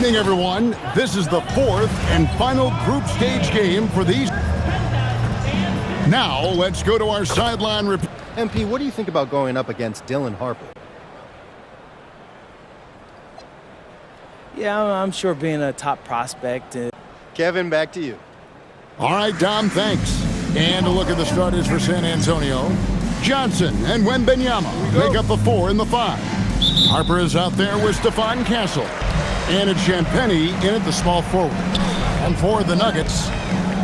evening, everyone. This is the fourth and final group stage game for these. Now, let's go to our sideline report. MP, what do you think about going up against Dylan Harper? Yeah, I'm sure being a top prospect. Kevin, back to you. All right, Dom, thanks. And a look at the starters for San Antonio. Johnson and Wembanyama make up the 4 and the 5. Harper is out there with Stephon Castle. And it's Champagnie in at the small forward. And for the Nuggets,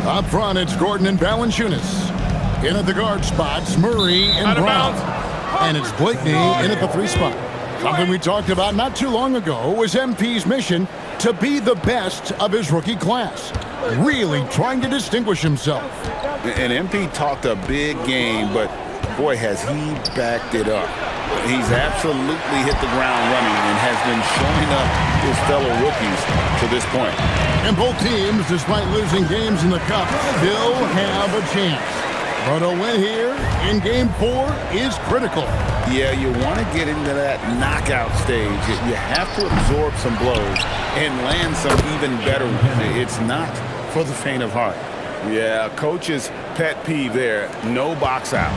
up front it's Gordon and Valanciunas. In at the guard spots, Murray and Brown. And it's Blakeney in at the 3 spot. Something we talked about not too long ago was MP's mission to be the best of his rookie class. Really trying to distinguish himself. And MP talked a big game, but boy, has he backed it up. He's absolutely hit the ground running and has been showing up his fellow rookies to this point. And both teams, despite losing games in the Cup, still have a chance. But a win here in Game 4 is critical. Yeah, you want to get into that knockout stage. You have to absorb some blows and land some even better ones. It's not for the faint of heart. Yeah, coach's pet peeve there, no box out.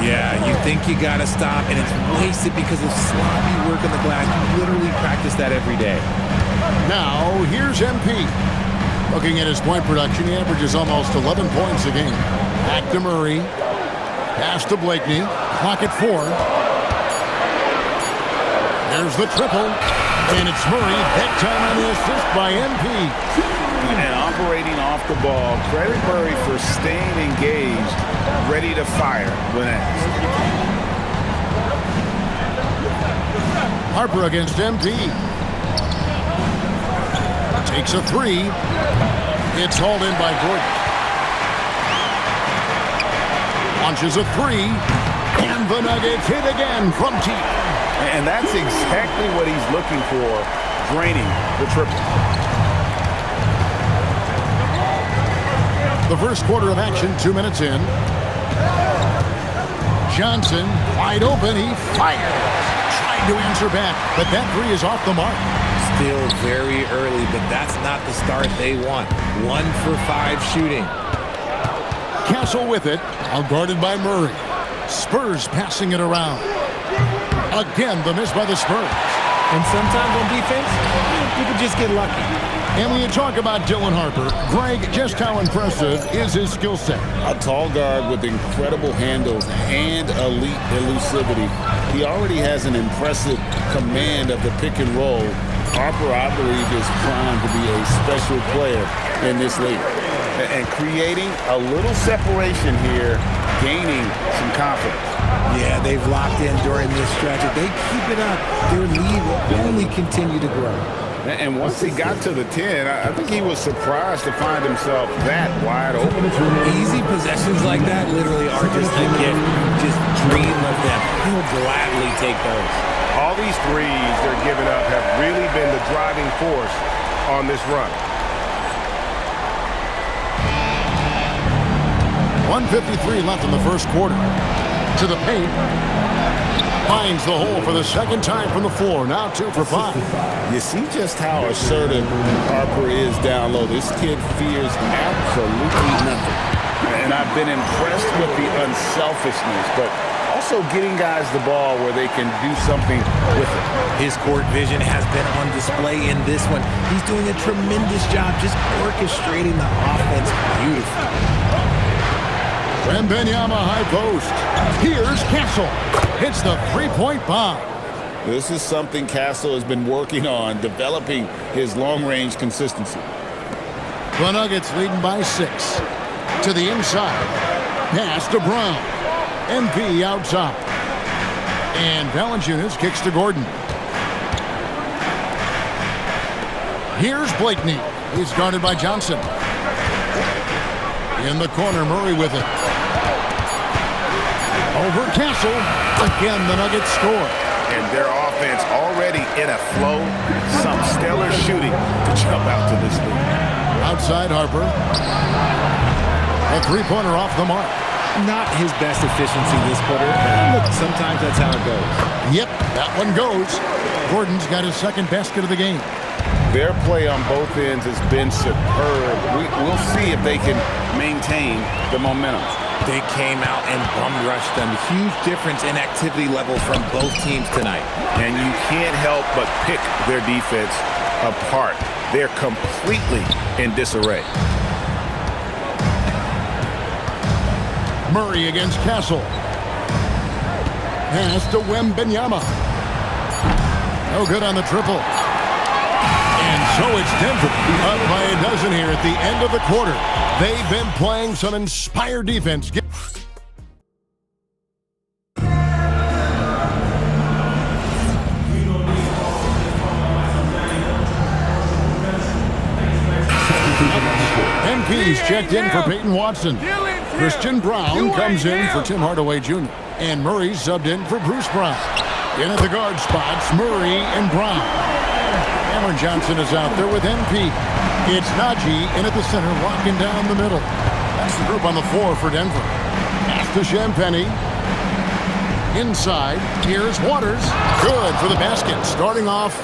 Yeah, you think you got to stop, and it's wasted because of sloppy work on the glass. You literally practice that every day. Now, here's MP. Looking at his point production, he averages almost 11 points a game. Back to Murray. Pass to Blakeney. Clock at 4. There's the triple. And it's Murray. That time on the assist by MP. And operating off the ball, credit Murray for staying engaged, ready to fire when asked. Harper against MP. Takes a 3. It's hauled in by Gordon. Launches a 3. And the Nuggets hit again from deep. And that's exactly what he's looking for, draining the triple. The first quarter of action, 2 minutes in. Johnson, wide open, he fires. Trying to answer back, but that 3 is off the mark. Still very early, but that's not the start they want. 1 for 5 shooting. Castle with it, now guarded by Murray. Spurs passing it around. Again, the miss by the Spurs. And sometimes on defense, you can just get lucky. And when you talk about Dylan Harper, Greg, just how impressive is his skill set? A tall guard with incredible handles and elite elusivity. He already has an impressive command of the pick and roll. Harper, I believe, is primed to be a special player in this league. And creating a little separation here, gaining some confidence. Yeah, they've locked in during this stretch. If they keep it up, their lead will only continue to grow. And once he got to the 10, I think he was surprised to find himself that wide open. Easy possessions like that literally are just a gift. Just dream of them. He'll gladly take those. All these threes they're giving up have really been the driving force on this run. 1:53 left in the first quarter. To the paint. Finds the hole for the second time from the floor. Now 2 for 5. You see just how assertive Harper is down low. This kid fears absolutely nothing. And I've been impressed with the unselfishness, but also getting guys the ball where they can do something with it. His court vision has been on display in this one. He's doing a tremendous job just orchestrating the offense beautifully. Wembanyama high post. Here's Castle. Hits the 3-point bomb. This is something Castle has been working on, developing his long-range consistency. The Nuggets leading by 6. To the inside. Pass to Brown. MP outside. And Valanciunas kicks to Gordon. Here's Blakeney. He's guarded by Johnson. In the corner, Murray with it. Over Castle. Again, the Nuggets score. And their offense already in a flow. Some stellar shooting to jump out to this lead. Outside Harper. A 3-pointer off the mark. Not his best efficiency this quarter. Look, sometimes that's how it goes. Yep, that one goes. Gordon's got his second basket of the game. Their play on both ends has been superb. We'll see if they can maintain the momentum. They came out and bum rushed them. Huge difference in activity level from both teams tonight. And you can't help but pick their defense apart. They're completely in disarray. Murray against Castle. Pass to Wembanyama. No good on the triple. And so it's Denver up by a dozen here at the end of the quarter. They've been playing some inspired defense. MP's checked in for Peyton Watson. Christian Brown comes in for Tim Hardaway Jr. And Murray subbed in for Bruce Brown. In at the guard spots, Murray and Brown. Cameron Johnson is out there with MP. It's Najee in at the center, locking down the middle. That's the group on the floor for Denver. Pass to Champagnie. Inside, here's Waters. Good for the basket. Starting off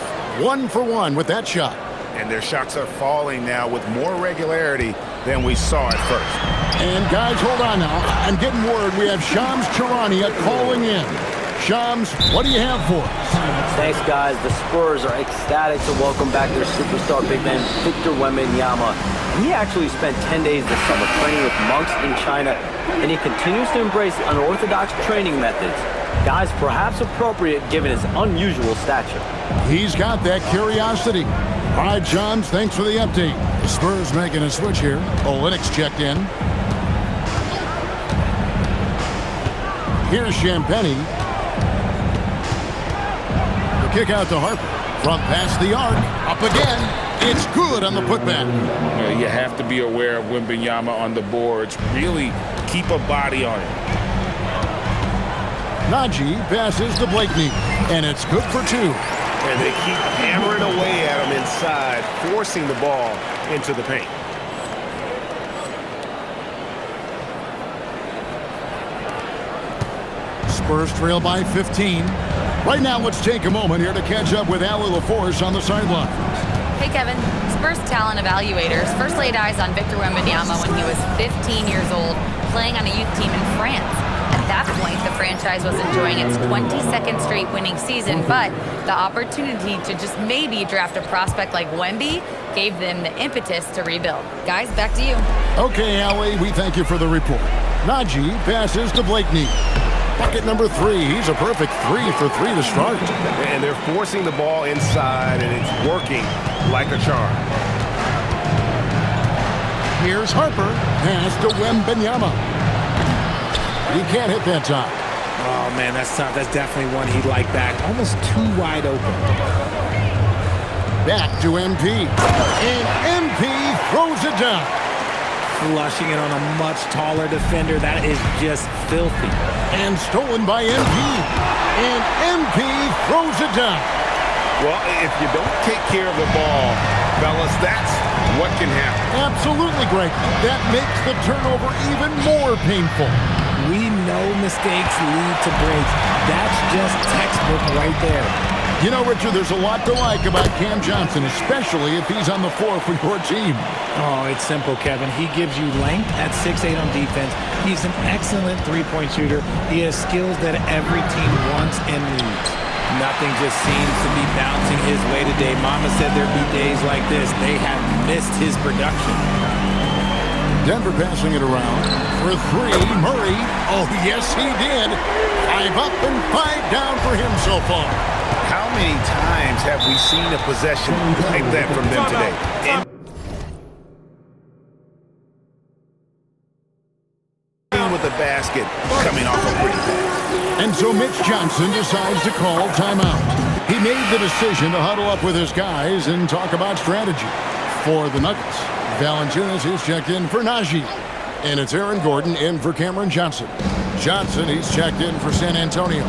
1 for 1 with that shot. And their shots are falling now with more regularity than we saw at first. And guys, hold on now. I'm getting word we have Shams Charania calling in. Shams, what do you have for us? Thanks, guys. The Spurs are ecstatic to welcome back their superstar big man, Victor Wembanyama. He actually spent 10 days this summer training with monks in China, and he continues to embrace unorthodox training methods. Guys, perhaps appropriate given his unusual stature. He's got that curiosity. All right, Shams, thanks for the update. The Spurs making a switch here. Olynyk's checked in. Here's Champagnie. Kick out to Harper. From past the arc. Up again. It's good on the putback. You have to be aware of Wembanyama on the boards. Really keep a body on it. Najee passes to Blakeney. And it's good for 2. And they keep hammering away at him inside, forcing the ball into the paint. Spurs trail by 15. Right now, let's take a moment here to catch up with Allie LaForce on the sideline. Hey, Kevin. Spurs talent evaluators first laid eyes on Victor Wembanyama when he was 15 years old, playing on a youth team in France. At that point, the franchise was enjoying its 22nd straight winning season, but the opportunity to just maybe draft a prospect like Wemby gave them the impetus to rebuild. Guys, back to you. Okay, Allie, we thank you for the report. Najee passes to Blakeney. Bucket number 3. He's a perfect 3 for 3 to start. And they're forcing the ball inside, and it's working like a charm. Here's Harper. Pass to Wembanyama. He can't hit that time. Oh, man, that's tough. That's definitely one he'd like back. Almost too wide open. Back to MP. And MP throws it down. Flushing it on a much taller defender. That is just filthy. And stolen by MP. And MP throws it down. Well, if you don't take care of the ball, fellas, that's what can happen. Absolutely, Greg. That makes the turnover even more painful. We know mistakes lead to breaks. That's just textbook right there. You know, Richard, there's a lot to like about Cam Johnson, especially if he's on the floor for your team. Oh, it's simple, Kevin. He gives you length at 6'8" on defense. He's an excellent three-point shooter. He has skills that every team wants and needs. Nothing just seems to be bouncing his way today. Mama said there'd be days like this. They have missed his production. Denver passing it around for 3. Murray. Oh, yes, he did. 5 up and 5 down for him so far. How many times have we seen a possession like that from them today? With the basket coming off a pretty pass. And so Mitch Johnson decides to call timeout. He made the decision to huddle up with his guys and talk about strategy. For the Nuggets, Valanciunas is checked in for Najee. And it's Aaron Gordon in for Cameron Johnson. Johnson, he's checked in for San Antonio.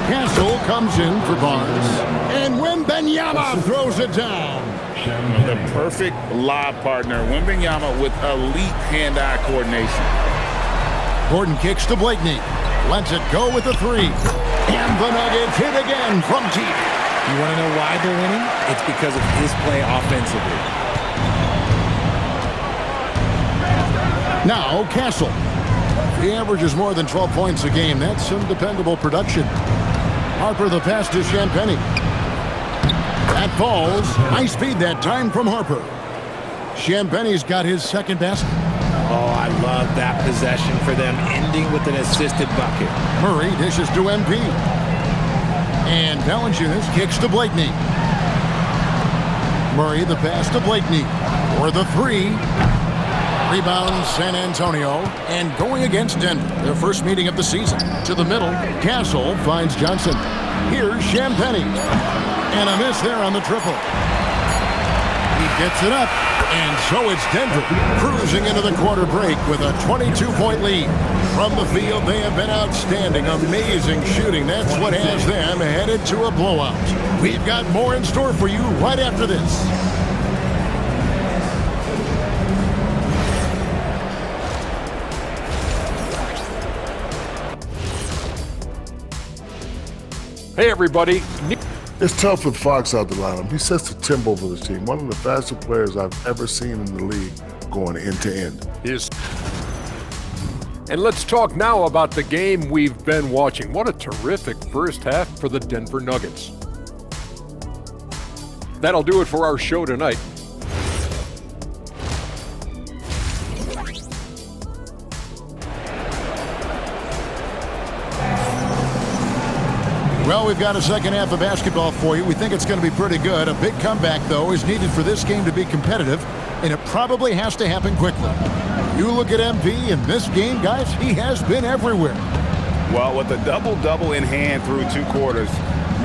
Castle comes in for Barnes. And Wembanyama throws it down. The perfect lob partner. Wembanyama with elite hand-eye coordination. Gordon kicks to Blakeney. Lets it go with the 3. And the Nuggets hit again from deep. You want to know why they're winning? It's because of his play offensively. Now, Castle. He averages more than 12 points a game. That's some dependable production. Harper the pass to Champagny. That falls. High speed that time from Harper. Champagny's got his second basket. Oh, I love that possession for them, ending with an assisted bucket. Murray dishes to MP. And Valanciunas kicks to Blakeney. Murray the pass to Blakeney. For the three. Rebound San Antonio, and going against Denver, their first meeting of the season. To the middle, Castle finds Johnson. Here's Champagny. And a miss there on the triple. He gets it up, and so it's Denver cruising into the quarter break with a 22-point lead. From the field, they have been outstanding, amazing shooting. That's what has them headed to a blowout. We've got more in store for you right after this. Hey, everybody. It's tough with Fox out the lineup. He sets the tempo for the team. One of the fastest players I've ever seen in the league going end to end. And let's talk now about the game we've been watching. What a terrific first half for the Denver Nuggets. That'll do it for our show tonight. Well, we've got a second half of basketball for you. We think it's going to be pretty good. A big comeback, though, is needed for this game to be competitive, and it probably has to happen quickly. You look at MP in this game, guys, he has been everywhere. Well, with a double-double in hand through 2 quarters,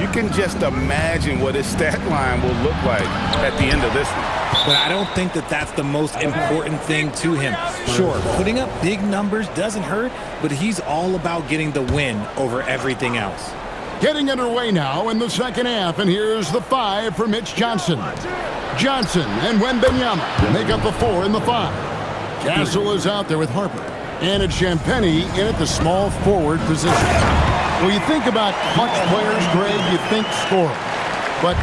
you can just imagine what his stat line will look like at the end of this one. But I don't think that that's the most important thing to him. Sure, putting up big numbers doesn't hurt, but he's all about getting the win over everything else. Getting underway now in the second half, and here's the 5 for Mitch Johnson. Johnson and Wembanyama make up the 4 and the 5. Castle is out there with Harper. And it's Champagny in at the small forward position. Well, you think about clutch players, Greg, you think scorer. But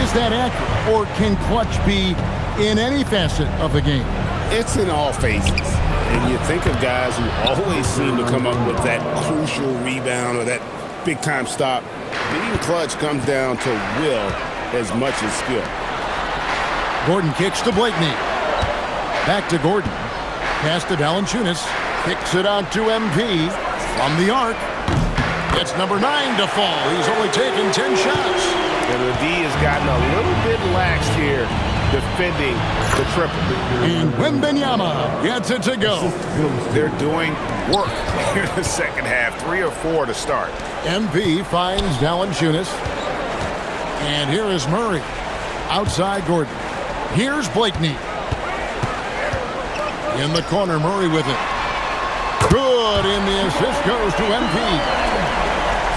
is that accurate, or can clutch be in any facet of the game? It's in all phases. And you think of guys who always seem to come up with that crucial rebound or that big-time stop. Being clutch comes down to will as much as skill. Gordon kicks to Blakeney. Back to Gordon. Pass to Valanciunas. Kicks it out to MP. From the arc. It's number 9 to fall. He's only taken 10 shots. And the D has gotten a little bit lax here defending the triple. And Wembanyama gets it to go. They're doing work here in the second half. 3 or 4 to start. MP finds Valanciunas. And here is Murray. Outside Gordon. Here's Blakeney. In the corner, Murray with it. Good, and the assist goes to MP.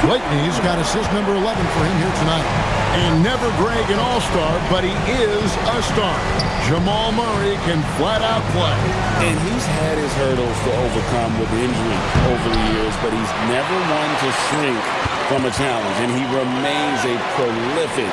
Blakeney's got assist number 11 for him here tonight. And never Greg an all-star, but he is a star. Jamal Murray can flat out play. And he's had his hurdles to overcome with injury over the years, but he's never one to shrink from a challenge, and he remains a prolific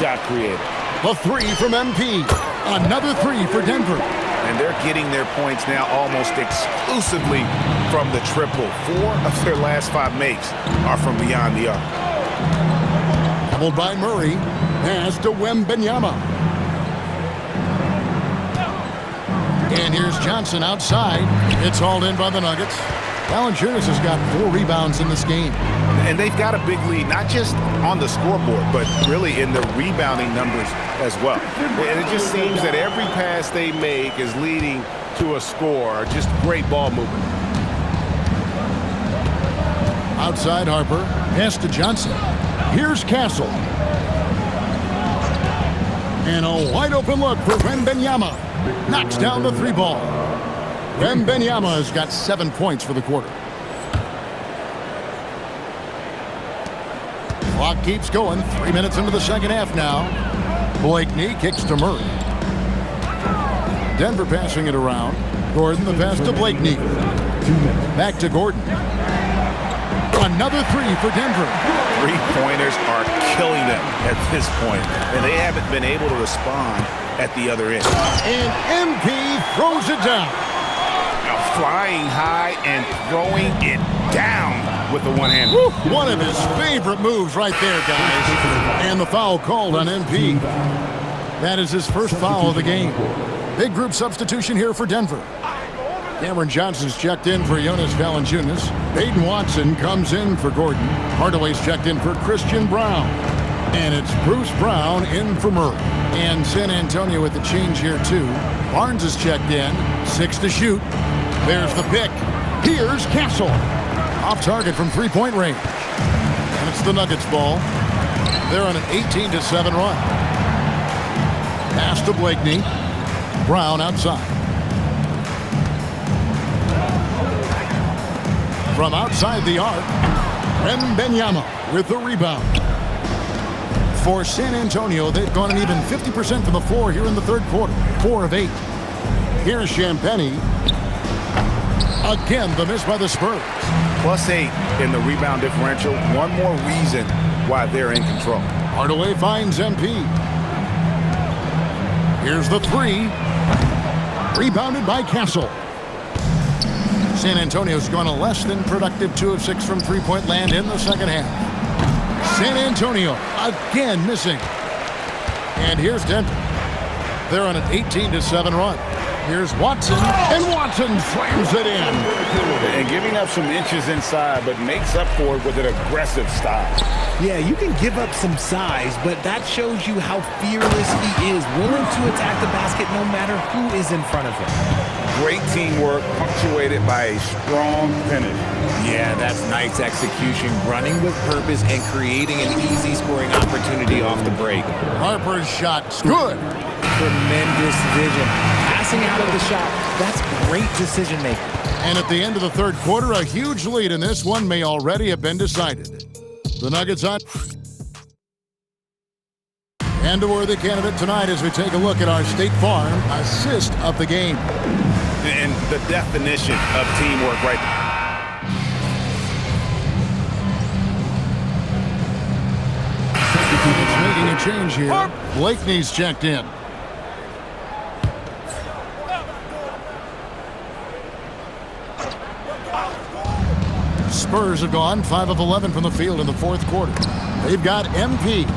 shot creator. The 3 from MP. Another 3 for Denver. And they're getting their points now almost exclusively from the triple. 4 of their last 5 makes are from beyond the arc. Doubled by Murray. Pass to Wembanyama. And here's Johnson outside. It's hauled in by the Nuggets. Valanciunas has got 4 rebounds in this game. And they've got a big lead, not just on the scoreboard, but really in the rebounding numbers as well. And it just seems that every pass they make is leading to a score. Just great ball movement. Outside Harper. Pass to Johnson. Here's Castle. And a wide open look for Wembanyama. Knocks down the 3 ball. Wembanyama has got 7 points for the quarter. Clock keeps going. 3 minutes into the second half now. Blakeney kicks to Murray. Denver passing it around. Gordon the pass to Blakeney. Back to Gordon. Another three for Denver. Three-pointers are killing them at this point, and they haven't been able to respond at the other end. And MP throws it down. Now flying high and throwing it down with the one-hand. One of his favorite moves right there, guys. And the foul called on MP. That is his first foul of the game. Big group substitution here for Denver. Cameron Johnson's checked in for Jonas Valanciunas. Peyton Watson comes in for Gordon. Hardaway's checked in for Christian Brown. And it's Bruce Brown in for Murray. And San Antonio with the change here, too. Barnes is checked in. 6 to shoot. There's the pick. Here's Castle. Off target from three-point range. And it's the Nuggets ball. They're on an 18-7 run. Pass to Blakeney. Brown outside. From outside the arc, Wembanyama with the rebound. For San Antonio, they've gone an even 50% from the floor here in the third quarter. 4 of 8. Here's Champagnie. Again, the miss by the Spurs. +8 in the rebound differential. One more reason why they're in control. Hardaway finds MP. Here's the three. Rebounded by Castle. San Antonio's gone a less than productive 2 of 6 from three-point land in the second half. San Antonio again missing. And here's Denver. They're on an 18-7 run. Here's Watson, and Watson slams it in. And giving up some inches inside, but makes up for it with an aggressive style. Yeah, you can give up some size, but that shows you how fearless he is, willing to attack the basket no matter who is in front of him. Great teamwork, punctuated by a strong finish. Yeah, that's nice execution, running with purpose and creating an easy scoring opportunity off the break. Harper's shot's good. Tremendous vision. Passing out of the shot, that's great decision making. And at the end of the third quarter, a huge lead in this one may already have been decided. The Nuggets on. And a worthy candidate tonight as we take a look at our State Farm assist of the game. And the definition of teamwork right there. It's making a change here. Blakeney's checked in. Spurs have gone 5 of 11 from the field in the fourth quarter. They've got MP.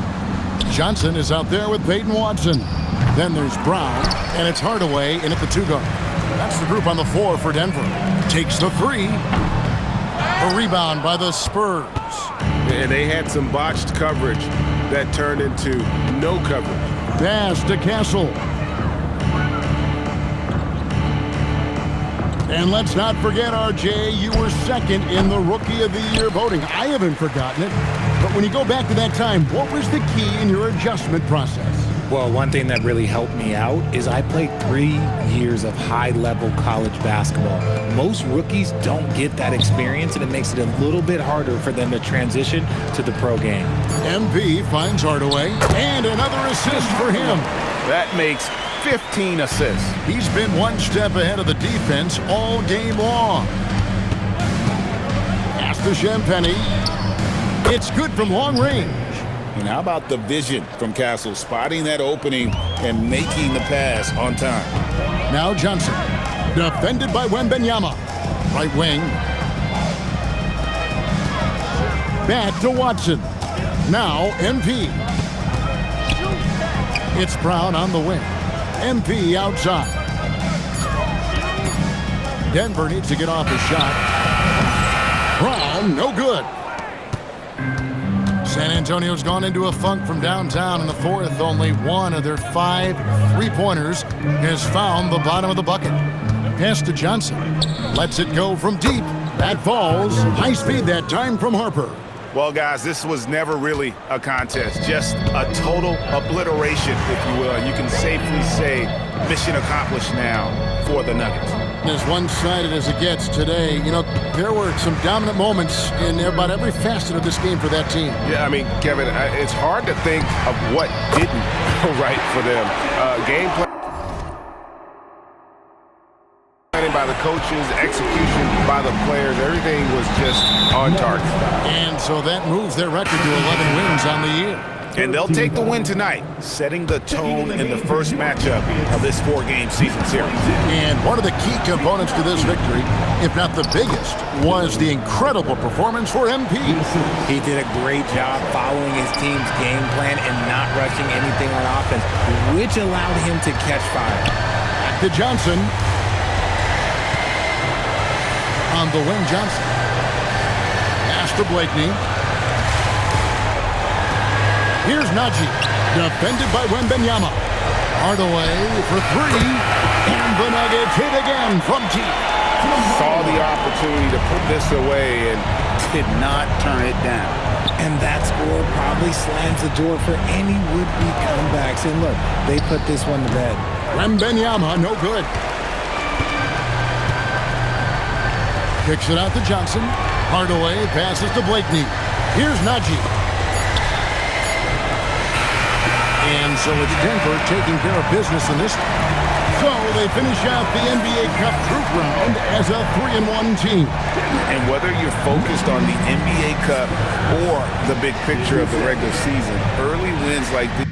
Johnson is out there with Peyton Watson. Then there's Brown, and it's Hardaway in at the 2-guard. That's the group on the floor for Denver. Takes the 3. A rebound by the Spurs. And they had some botched coverage that turned into no coverage. Pass to Castle. And let's not forget, RJ, you were second in the Rookie of the Year voting. I haven't forgotten it. But when you go back to that time, what was the key in your adjustment process? Well, one thing that really helped me out is I played 3 years of high-level college basketball. Most rookies don't get that experience, and it makes it a little bit harder for them to transition to the pro game. MP finds Hardaway, and another assist for him. That makes 15 assists. He's been one step ahead of the defense all game long. Pass to Champagnie. It's good from long range. And how about the vision from Castle, spotting that opening and making the pass on time. Now Johnson, defended by Wembanyama. Right wing. Back to Watson. Now MP. It's Brown on the wing. MP outside. Denver needs to get off his shot. Brown, no good. San Antonio's gone into a funk from downtown in the fourth. Only one of their 5 3-pointers has found the bottom of the bucket. Pass to Johnson. Lets it go from deep. That falls. High speed that time from Harper. Well, guys, this was never really a contest. Just a total obliteration, if you will. And you can safely say mission accomplished now for the Nuggets. As one-sided as it gets today, you know, there were some dominant moments in about every facet of this game for that team. Yeah, I mean, Kevin, it's hard to think of what didn't go right for them. Game plan by the coaches, execution by the players. Everything was just on target. And so that moves their record to 11 wins on the year. And they'll take the win tonight, setting the tone in the first matchup of this 4-game season series. And one of the key components to this victory, if not the biggest, was the incredible performance for MP. He did a great job following his team's game plan and not rushing anything on offense, which allowed him to catch fire. To Johnson. On the wing, Johnson. Pass to Blakeney. Here's Najee, defended by Wembenyama. Hardaway for 3, and the Nuggets hit again from deep. Saw the opportunity to put this away and did not turn it down. And that score probably slams the door for any would-be comebacks. And look, they put this one to bed. Wembenyama, no good. Kicks it out to Johnson. Hardaway passes to Blakeney. Here's Najee. And so it's Denver taking care of business in this. So they finish out the NBA Cup group round as a 3-1 team. And whether you're focused on the NBA Cup or the big picture of the regular season, early wins like this.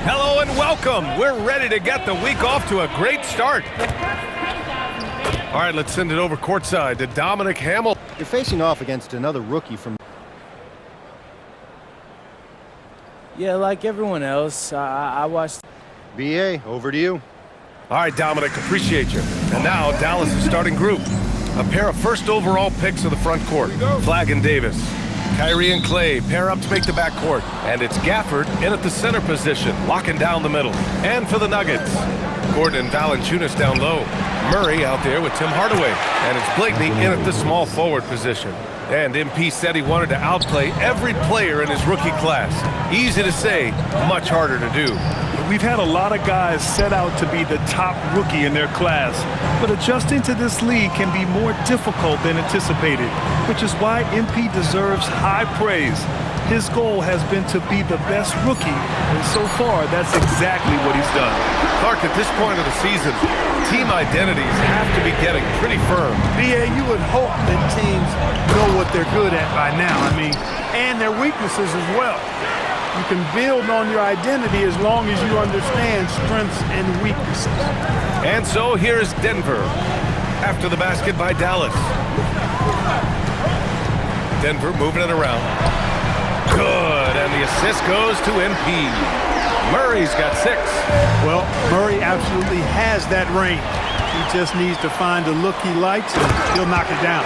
Hello and welcome. We're ready to get the week off to a great start. All right, let's send it over courtside to Dominic Hamill. You're facing off against another rookie from... Yeah, like everyone else, I watched. BA, over to you. All right, Dominic, appreciate you. And now Dallas' starting group. A pair of first overall picks of the front court. Flag and Davis. Kyrie and Clay pair up to make the backcourt. And it's Gafford in at the center position, locking down the middle. And for the Nuggets, Gordon and Valanciunas down low. Murray out there with Tim Hardaway. And it's Blakeney in at the small forward position. And MP said he wanted to outplay every player in his rookie class. Easy to say, much harder to do. We've had a lot of guys set out to be the top rookie in their class, but adjusting to this league can be more difficult than anticipated, which is why MP deserves high praise. His goal has been to be the best rookie, and so far, that's exactly what he's done. Clark, at this point of the season, team identities have to be getting pretty firm. BA, you would hope that teams know what they're good at by now, and their weaknesses as well. You can build on your identity as long as you understand strengths and weaknesses. And so here's Denver after the basket by Dallas. Denver moving it around. Good, and the assist goes to MP. Murray's got 6. Well, Murray absolutely has that range. He just needs to find the look he likes and he'll knock it down.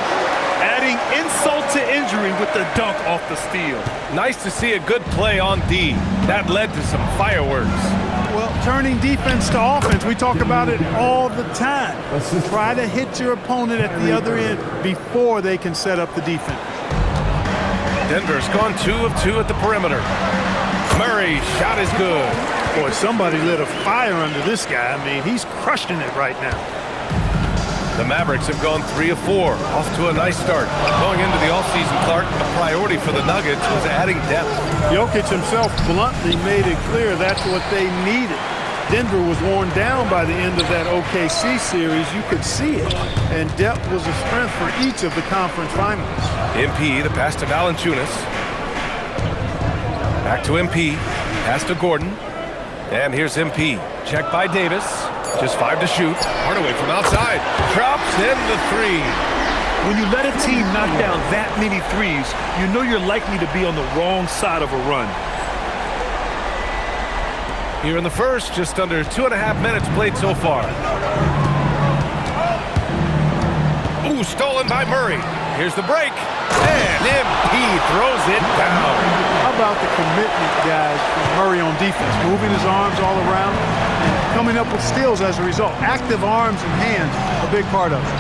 Adding insult to injury with the dunk off the steal. Nice to see a good play on D. That led to some fireworks. Well, turning defense to offense, we talk about it all the time. Try to hit your opponent at the other end before they can set up the defense. Denver's gone 2 of 2 at the perimeter. Murray, shot is good. Boy, somebody lit a fire under this guy. He's crushing it right now. The Mavericks have gone 3 of 4, off to a nice start. Going into the offseason, Clark, a priority for the Nuggets was adding depth. Jokic himself bluntly made it clear that's what they needed. Denver was worn down by the end of that OKC series. You could see it. And depth was a strength for each of the conference finals. MP, the pass to Valanciunas. Back to MP. Pass to Gordon. And here's MP. Checked by Davis. Just 5 to shoot. Hardaway from outside. Drops in the 3. When you let a team knock down that many threes, you know you're likely to be on the wrong side of a run. Here in the first, just under 2.5 minutes played so far. Ooh, stolen by Murray. Here's the break. And MP throws it down. How about the commitment, guys, from Murray on defense? Moving his arms all around and coming up with steals as a result. Active arms and hands, a big part of it.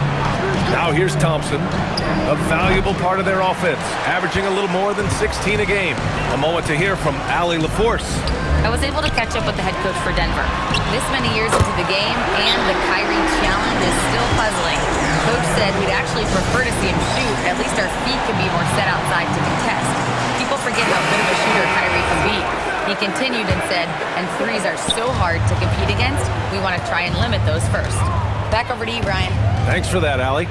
Now here's Thompson, a valuable part of their offense, averaging a little more than 16 a game. A moment to hear from Allie LaForce. I was able to catch up with the head coach for Denver. This many years into the game, and the Kyrie challenge is still puzzling. Coach said he'd actually prefer to see him shoot. At least our feet can be more set outside to contest. People forget how good of a shooter Kyrie can be. He continued and said, and threes are so hard to compete against, we want to try and limit those first. Back over to you, Brian. Thanks for that, Allie.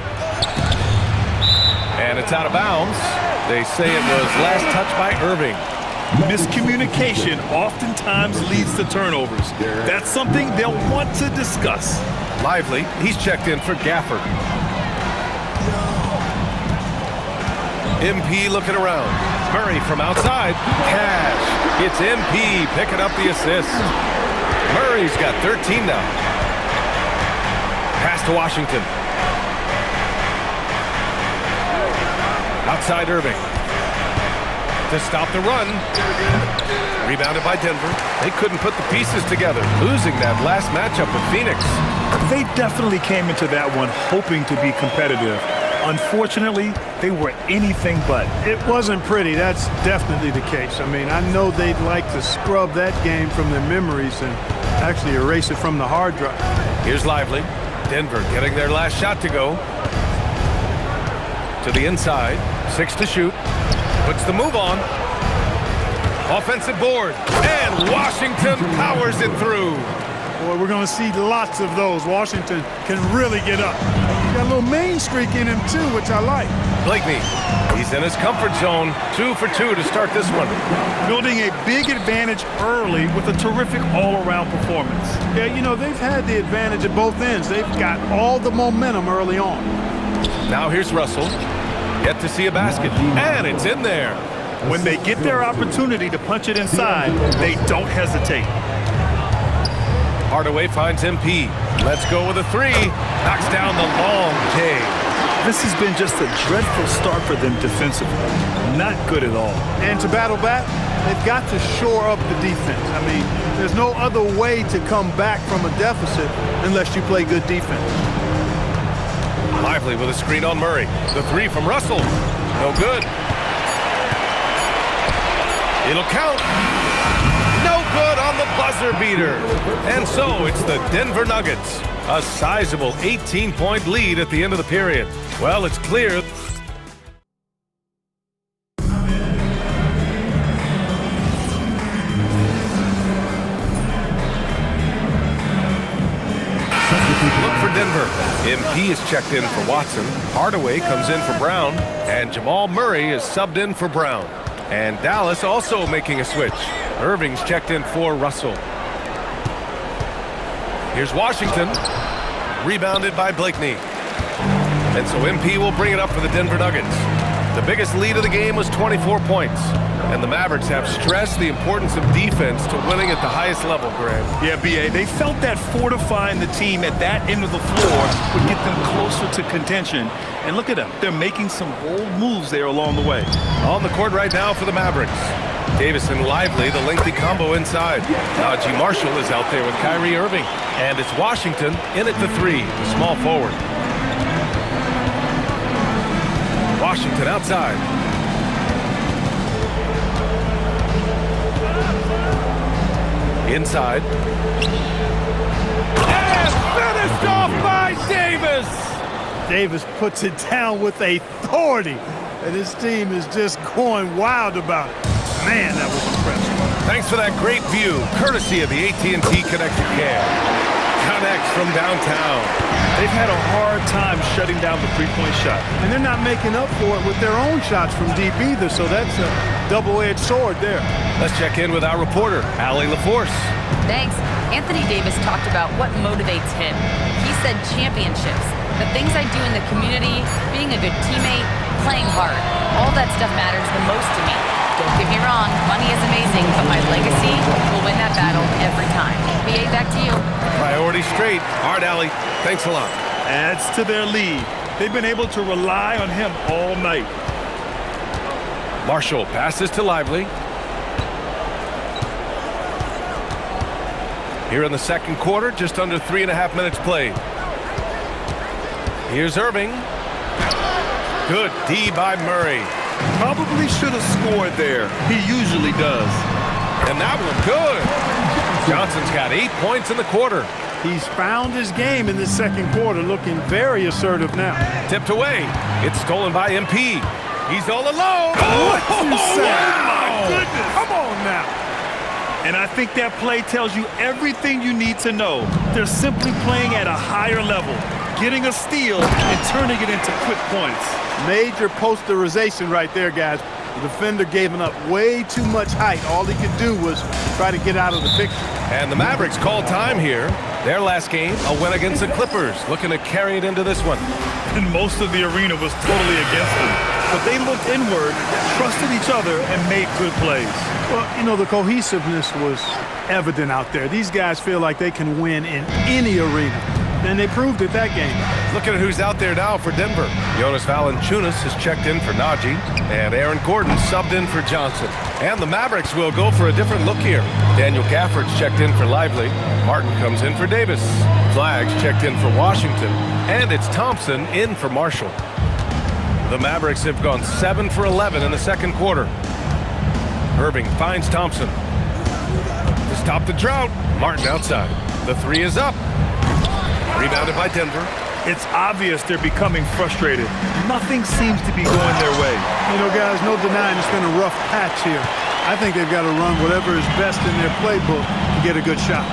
And it's out of bounds. They say it was last touched by Irving. Miscommunication oftentimes leads to turnovers. That's something they'll want to discuss. Lively, he's checked in for Gafford. MP looking around. Murray from outside. Cash. It's MP picking up the assist. Murray's got 13 now. Pass to Washington. Outside Irving. To stop the run. Rebounded by Denver. They couldn't put the pieces together, losing that last matchup with Phoenix. They definitely came into that one hoping to be competitive. Unfortunately, they were anything but. It wasn't pretty. That's definitely the case. I mean, I know they'd like to scrub that game from their memories and actually erase it from the hard drive. Here's Lively. Denver getting their last shot to go. To the inside. 6 to shoot. Puts the move on. Offensive board. And Washington powers it through. Boy, we're going to see lots of those. Washington can really get up. He's got a little main streak in him, too, which I like. Blakeney, he's in his comfort zone. 2 for 2 to start this one. Building a big advantage early with a terrific all-around performance. Yeah, you know, they've had the advantage at both ends. They've got all the momentum early on. Now here's Russell. Yet to see a basket. And it's in there. When they get their opportunity to punch it inside, they don't hesitate. Hardaway finds MP. Let's go with a 3. Knocks down the long J. This has been just a dreadful start for them defensively. Not good at all. And to battle back, they've got to shore up the defense. I mean, there's no other way to come back from a deficit unless you play good defense. Lively with a screen on Murray. The 3 from Russell. No good. It'll count. No good on the buzzer beater. And so it's the Denver Nuggets. A sizable 18-point lead at the end of the period. Well, it's clear. Look for Denver. MP is checked in for Watson. Hardaway comes in for Brown. And Jamal Murray is subbed in for Brown. And Dallas also making a switch. Irving's checked in for Russell. Here's Washington. Rebounded by Blakeney. And so MP will bring it up for the Denver Nuggets. The biggest lead of the game was 24 points. And the Mavericks have stressed the importance of defense to winning at the highest level, Graham. Yeah, B.A., they felt that fortifying the team at that end of the floor would get them closer to contention. And look at them. They're making some bold moves there along the way. On the court right now for the Mavericks. Davis and Lively, the lengthy combo inside. Najee Marshall is out there with Kyrie Irving. And it's Washington in at the 3, the small forward. Washington outside. Inside. And finished off by Davis! Davis puts it down with authority. And his team is just going wild about it. Man, that was impressive. Thanks for that great view, courtesy of the AT&T Connected Cam. Connects from downtown. They've had a hard time shutting down the three-point shot. And they're not making up for it with their own shots from deep either, so that's a double-edged sword there. Let's check in with our reporter, Allie LaForce. Thanks. Anthony Davis talked about what motivates him. He said championships, the things I do in the community, being a good teammate, playing hard. All that stuff matters the most to me. Don't get me wrong, money is amazing, but my legacy will win that battle every time. BA, back to you. Priority straight. All right, Allie. Thanks a lot. Adds to their lead. They've been able to rely on him all night. Marshall passes to Lively. Here in the second quarter, just under 3.5 minutes played. Here's Irving. Good D by Murray. Probably should have scored there. He usually does. And that one good. Johnson's got 8 points in the quarter. He's found his game in the second quarter, looking very assertive now. Tipped away. It's stolen by MP. He's all alone. What you say? Wow. My goodness. Come on now. And I think that play tells you everything you need to know. They're simply playing at a higher level, getting a steal and turning it into quick points. Major posterization right there, guys. The defender gave up way too much height. All he could do was try to get out of the picture. And the Mavericks called time here. Their last game, a win against the Clippers, looking to carry it into this one. And most of the arena was totally against them. But they looked inward, trusted each other, and made good plays. Well, you know, the cohesiveness was evident out there. These guys feel like they can win in any arena. And they proved it that game. Looking at who's out there now for Denver. Jonas Valanciunas has checked in for Najee, and Aaron Gordon subbed in for Johnson. And the Mavericks will go for a different look here. Daniel Gafford's checked in for Lively. Martin comes in for Davis. Flags checked in for Washington. And it's Thompson in for Marshall. The Mavericks have gone 7 for 11 in the second quarter. Irving finds Thompson. To stop the drought, Martin outside. The three is up. Rebounded by Denver. It's obvious they're becoming frustrated. Nothing seems to be going their way. You know, guys, no denying it's been a rough patch here. I think they've got to run whatever is best in their playbook to get a good shot.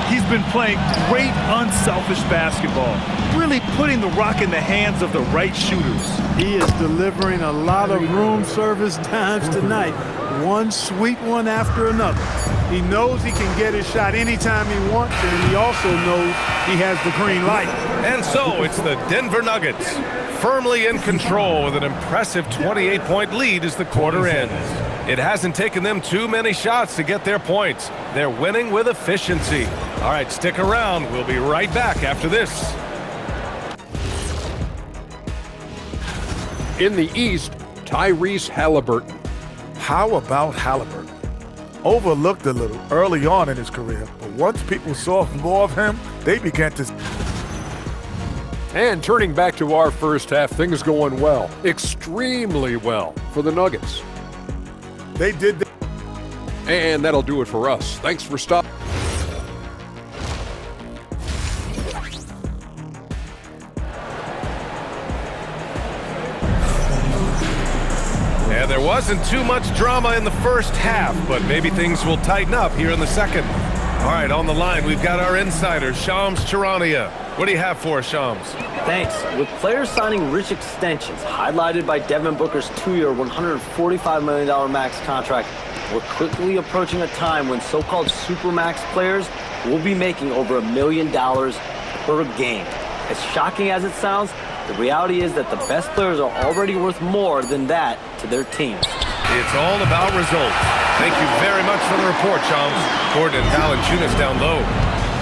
He's been playing great, unselfish basketball, really putting the rock in the hands of the right shooters. He is delivering a lot of room service dimes tonight, one sweet one after another. He knows he can get his shot anytime he wants, and he also knows he has the green light. And so it's the Denver Nuggets, firmly in control with an impressive 28-point lead as the quarter ends. It hasn't taken them too many shots to get their points. They're winning with efficiency. All right, stick around. We'll be right back after this. In the East, Tyrese Halliburton. How about Halliburton? Overlooked a little early on in his career, but once people saw more of him, they began to... And turning back to our first half, things going well, extremely well for the Nuggets. They did that. And that'll do it for us. Thanks for stopping. And there wasn't too much drama in the first half, but maybe things will tighten up here in the second. All right, on the line, we've got our insider, Shams Charania. What do you have for us, Shams? Thanks. With players signing rich extensions, highlighted by Devin Booker's 2-year, $145 million max contract, we're quickly approaching a time when so-called supermax players will be making over $1 million per game. As shocking as it sounds, the reality is that the best players are already worth more than that to their teams. It's all about results. Thank you very much for the report, Shams. Gordon and Valanciunas down low.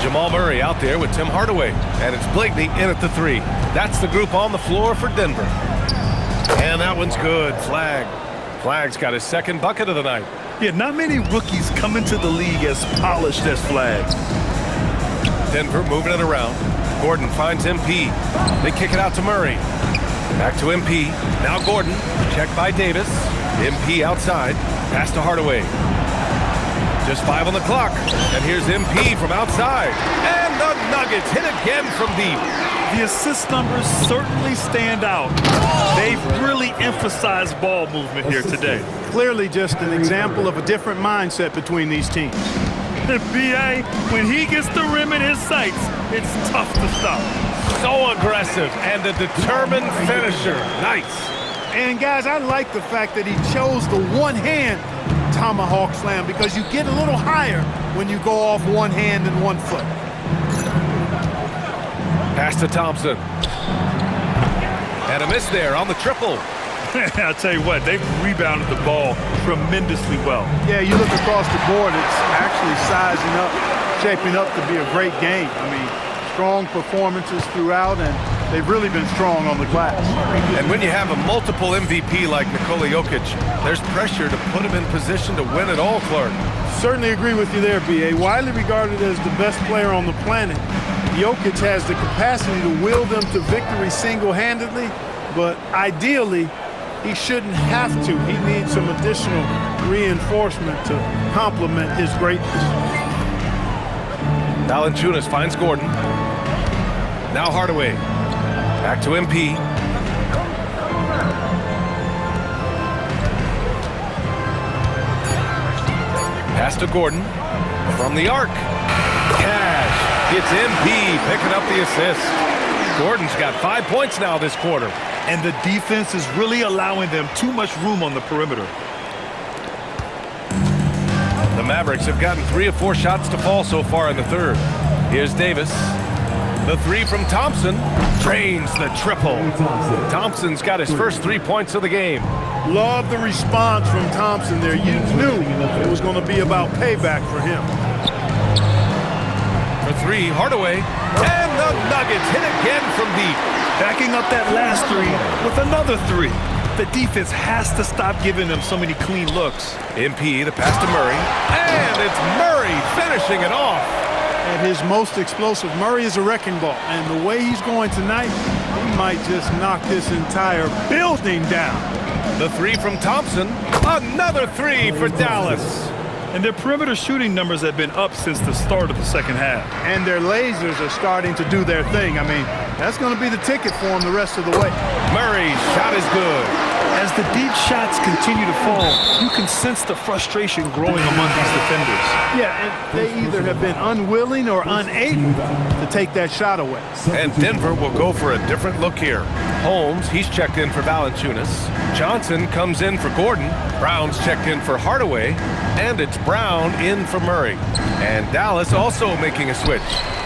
Jamal Murray out there with Tim Hardaway. And it's Blakeney in at the three. That's the group on the floor for Denver. And that one's good. Flag's got his second bucket of the night. Yeah, not many rookies come into the league as polished as Flag. Denver moving it around. Gordon finds MP. They kick it out to Murray. Back to MP. Now Gordon. Checked by Davis. MP outside. Pass to Hardaway. Just 5 on the clock. And here's MP from outside. And the Nuggets hit again from deep. The assist numbers certainly stand out. They've really emphasized ball movement here today. Clearly just an example of a different mindset between these teams. B.A., when he gets the rim in his sights, it's tough to stop. So aggressive and a determined finisher. Nice. And guys, I like the fact that he chose the one-hand tomahawk slam because you get a little higher when you go off one hand and one foot. Pass to Thompson. And a miss there on the triple. I'll tell you what, they've rebounded the ball tremendously well. Yeah, you look across the board, it's actually sizing up, shaping up to be a great game. I mean, strong performances throughout, and they've really been strong on the glass. And when you have a multiple MVP like Nikola Jokic, there's pressure to put him in position to win it all, Clark. Certainly agree with you there, B.A. Widely regarded as the best player on the planet, Jokic has the capacity to will them to victory single-handedly, but ideally, he shouldn't have to. He needs some additional reinforcement to complement his greatness. Valanciunas finds Gordon. Now Hardaway. Back to MP. Pass to Gordon. From the arc. Cash. It's MP picking up the assist. Gordon's got 5 points now this quarter. And the defense is really allowing them too much room on the perimeter. The Mavericks have gotten 3 of 4 shots to fall so far in the third. Here's Davis. The three from Thompson. Drains the triple. Thompson's got his first 3 points of the game. Love the response from Thompson there. You knew it was going to be about payback for him. For 3, Hardaway. And the Nuggets hit again from deep. Backing up that last 3 with another 3. The defense has to stop giving them so many clean looks. MP, the pass to Murray. And it's Murray finishing it off. At his most explosive, Murray is a wrecking ball. And the way he's going tonight, he might just knock this entire building down. The 3 from Thompson. Another 3 for Dallas. And their perimeter shooting numbers have been up since the start of the second half. And their lasers are starting to do their thing. I mean, that's going to be the ticket for them the rest of the way. Murray's shot is good. As the deep shots continue to fall, you can sense the frustration growing among these defenders. Yeah, and they either have been unwilling or unable to take that shot away. And Denver will go for a different look here. Holmes, he's checked in for Valanciunas. Johnson comes in for Gordon. Brown's checked in for Hardaway. And it's Brown in for Murray. And Dallas also making a switch.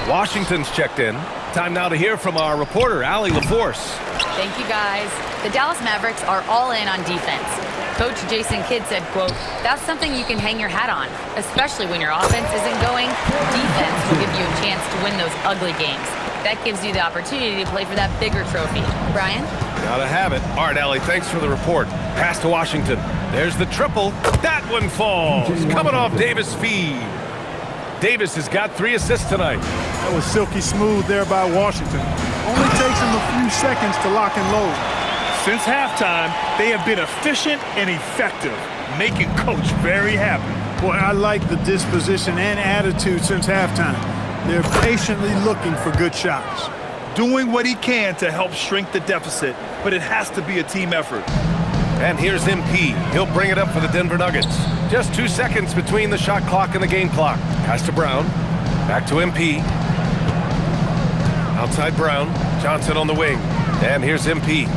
Washington's checked in. Time now to hear from our reporter, Allie LaForce. Thank you, guys. The Dallas Mavericks are all in on defense. Coach Jason Kidd said, quote, "That's something you can hang your hat on, especially when your offense isn't going. Defense will give you a chance to win those ugly games. That gives you the opportunity to play for that bigger trophy." Brian? Gotta have it. All right, Allie, thanks for the report. Pass to Washington. There's the triple. That one falls. Coming off Davis' feed. Davis has got 3 assists tonight. That was silky smooth there by Washington. Only takes him a few seconds to lock and load. Since halftime, they have been efficient and effective, making Coach very happy. Boy, I like the disposition and attitude since halftime. They're patiently looking for good shots. Doing what he can to help shrink the deficit, but it has to be a team effort. And here's MP. He'll bring it up for the Denver Nuggets. Just 2 seconds between the shot clock and the game clock. Pass to Brown. Back to MP. Outside Brown. Johnson on the wing. And here's MP.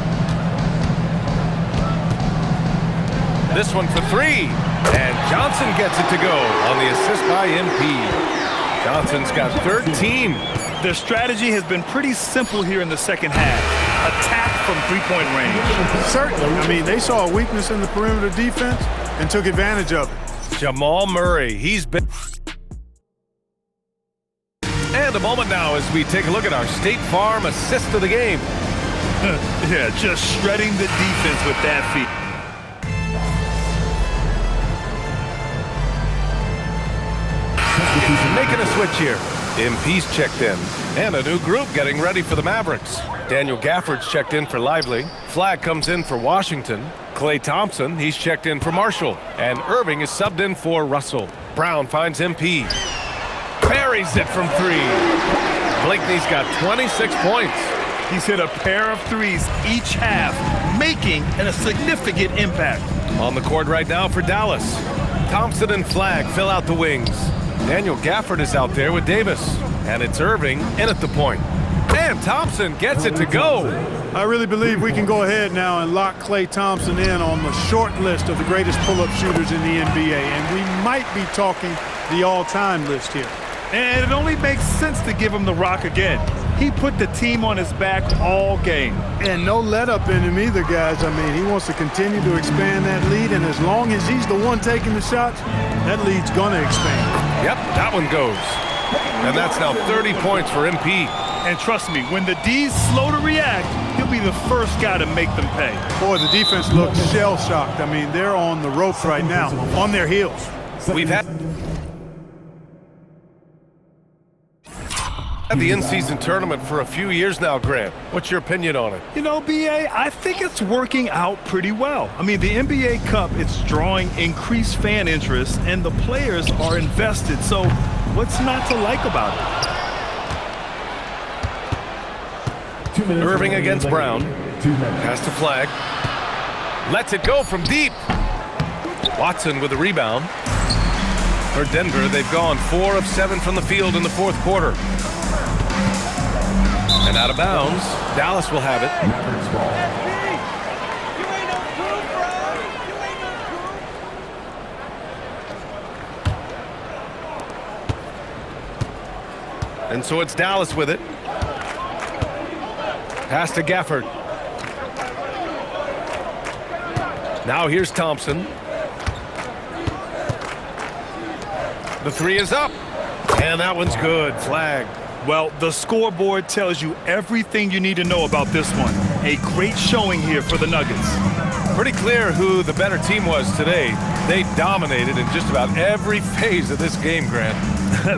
This one for 3. And Johnson gets it to go on the assist by MP. Johnson's got 13. Their strategy has been pretty simple here in the second half. Attack from three-point range. Certainly. I mean, they saw a weakness in the perimeter defense and took advantage of it. Jamal Murray, he's been... And a moment now as we take a look at our State Farm assist of the game. Yeah, just shredding the defense with that feat. Making a switch here. MP's checked in. And a new group getting ready for the Mavericks. Daniel Gafford's checked in for Lively. Flagg comes in for Washington. Klay Thompson, he's checked in for Marshall. And Irving is subbed in for Russell. Brown finds MP. Buries it from 3. Blakeney's got 26 points. He's hit a pair of 3s each half, making a significant impact. On the court right now for Dallas. Thompson and Flagg fill out the wings. Daniel Gafford is out there with Davis. And it's Irving in at the point. And Thompson gets it to go. I really believe we can go ahead now and lock Klay Thompson in on the short list of the greatest pull-up shooters in the NBA. And we might be talking the all-time list here. And it only makes sense to give him the rock again. He put the team on his back all game. And no let-up in him either, guys. I mean, he wants to continue to expand that lead, and as long as he's the one taking the shots, that lead's going to expand. Yep, that one goes. And that's now 30 points for MP. And trust me, when the D's slow to react, he'll be the first guy to make them pay. Boy, the defense looks shell-shocked. I mean, they're on the ropes right now, on their heels. We've had the in-season tournament for a few years now, Grant. What's your opinion on it? You know, B.A., I think it's working out pretty well. I mean, the NBA Cup, it's drawing increased fan interest, and the players are invested. So What's not to like about it? Irving against Brown. Pass to Flag. Lets it go from deep. Watson with the rebound. For Denver, they've gone 4 of 7 from the field in the fourth quarter. And out of bounds, Dallas will have it. And so it's Dallas with it. Pass to Gafford. Now here's Thompson. The three is up. And that one's good. Flag. Well, the scoreboard tells you everything you need to know about this one. A great showing here for the Nuggets. Pretty clear who the better team was today. They dominated in just about every phase of this game, Grant.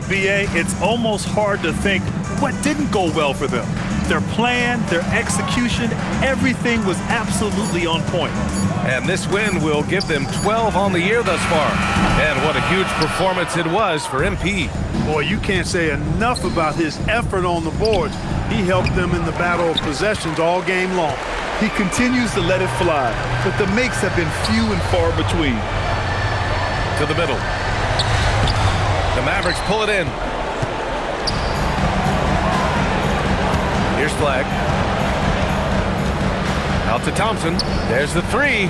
B.A., it's almost hard to think what didn't go well for them. Their plan, their execution, everything was absolutely on point. And this win will give them 12 on the year thus far. And what a huge performance it was for MP. Boy, you can't say enough about his effort on the boards. He helped them in the battle of possessions all game long. He continues to let it fly, but the makes have been few and far between. To the middle. The Mavericks pull it in. Here's Flag. Out to Thompson. There's the three.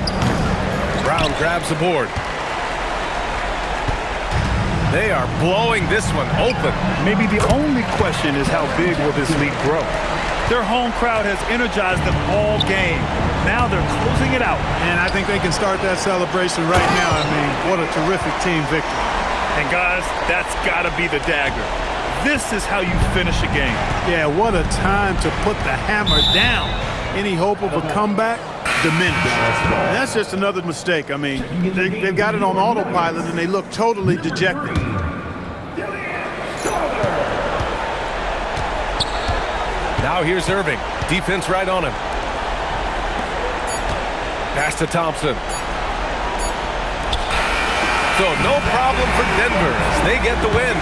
Brown grabs the board. They are blowing this one open. Maybe the only question is how big will this lead grow? Their home crowd has energized them all game. Now they're closing it out. And I think they can start that celebration right now. I mean, what a terrific team victory. And guys, that's got to be the dagger. This is how you finish a game. Yeah, what a time to put the hammer down. Any hope of a comeback? Diminished. And that's just another mistake. I mean, they've got it on autopilot and they look totally dejected. Now here's Irving. Defense right on him. Pass to Thompson. So no problem for Denver as they get the win.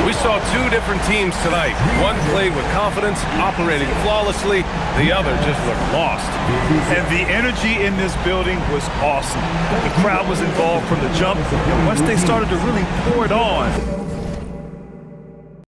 We saw two different teams tonight. One played with confidence, operating flawlessly. The other just looked lost. And the energy in this building was awesome. The crowd was involved from the jump. And once they started to really pour it on,